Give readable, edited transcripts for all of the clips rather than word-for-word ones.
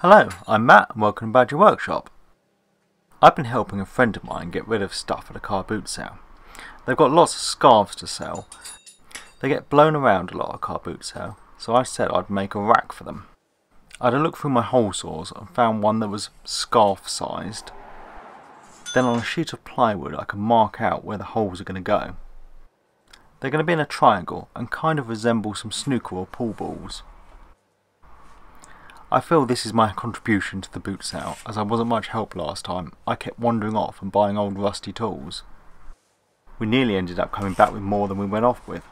Hello, I'm Matt and welcome to Badger Workshop. I've been helping a friend of mine get rid of stuff at a car boot sale. They've got lots of scarves to sell. They get blown around a lot at a car boot sale, so I said I'd make a rack for them. I had a look through my hole saws and found one that was scarf sized. Then on a sheet of plywood I can mark out where the holes are going to go. They're going to be in a triangle and kind of resemble some snooker or pool balls. I feel this is my contribution to the boot sale, as I wasn't much help last time. I kept wandering off and buying old rusty tools. We nearly ended up coming back with more than we went off with.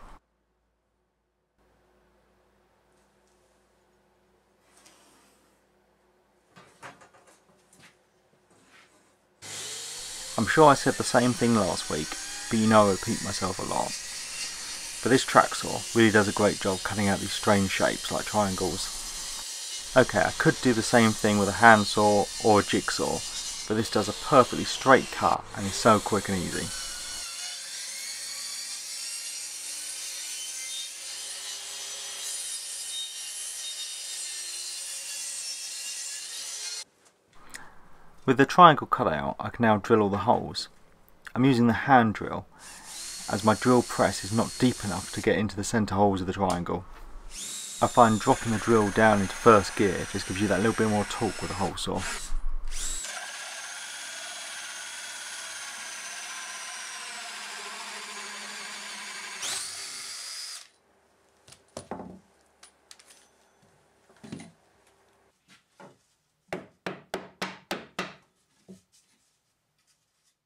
I'm sure I said the same thing last week, but you know I repeat myself a lot. But this track saw really does a great job cutting out these strange shapes like triangles. Okay, I could do the same thing with a handsaw or a jigsaw, but this does a perfectly straight cut and is so quick and easy. With the triangle cut out, I can now drill all the holes. I'm using the hand drill, as my drill press is not deep enough to get into the centre holes of the triangle. I find dropping the drill down into first gear just gives you that little bit more torque with a hole saw.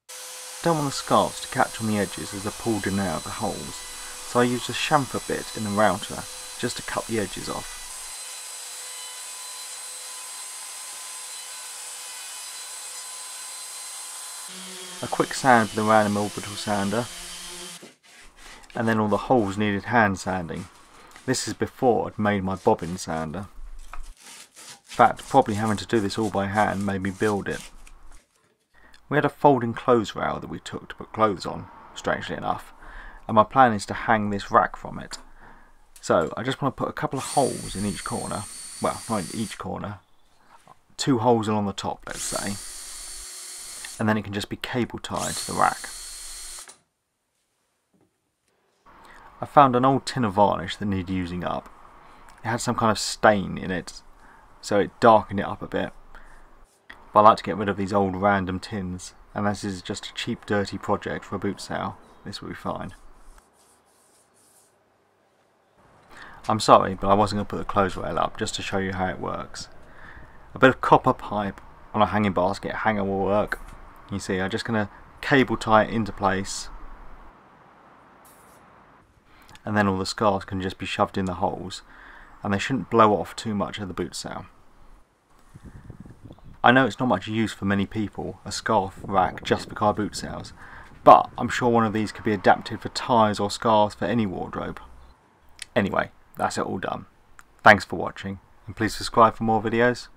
I don't want the scarves to catch on the edges as they're pulled in and out of the holes, so I used a chamfer bit in the router just to cut the edges off. A quick sand with the random orbital sander, and then all the holes needed hand sanding. This is before I'd made my bobbin sander. In fact, probably having to do this all by hand made me build it. We had a folding clothes rail that we took to put clothes on, strangely enough, and my plan is to hang this rack from it. So I just want to put a couple of holes in each corner, well, not in each corner, 2 holes along the top, let's say, and then it can just be cable tied to the rack. I found an old tin of varnish that needed using up. It had some kind of stain in it, so it darkened it up a bit. But I like to get rid of these old random tins, and this is just a cheap dirty project for a boot sale. This will be fine. I'm sorry, but I wasn't going to put the clothes rail up just to show you how it works. A bit of copper pipe on a hanging basket hanger will work. You see, I'm just going to cable tie it into place, and then all the scarves can just be shoved in the holes, and they shouldn't blow off too much at the boot sale. I know it's not much use for many people, a scarf rack just for car boot sales, but I'm sure one of these could be adapted for ties or scarves for any wardrobe. Anyway, that's it all done. Thanks for watching, and please subscribe for more videos.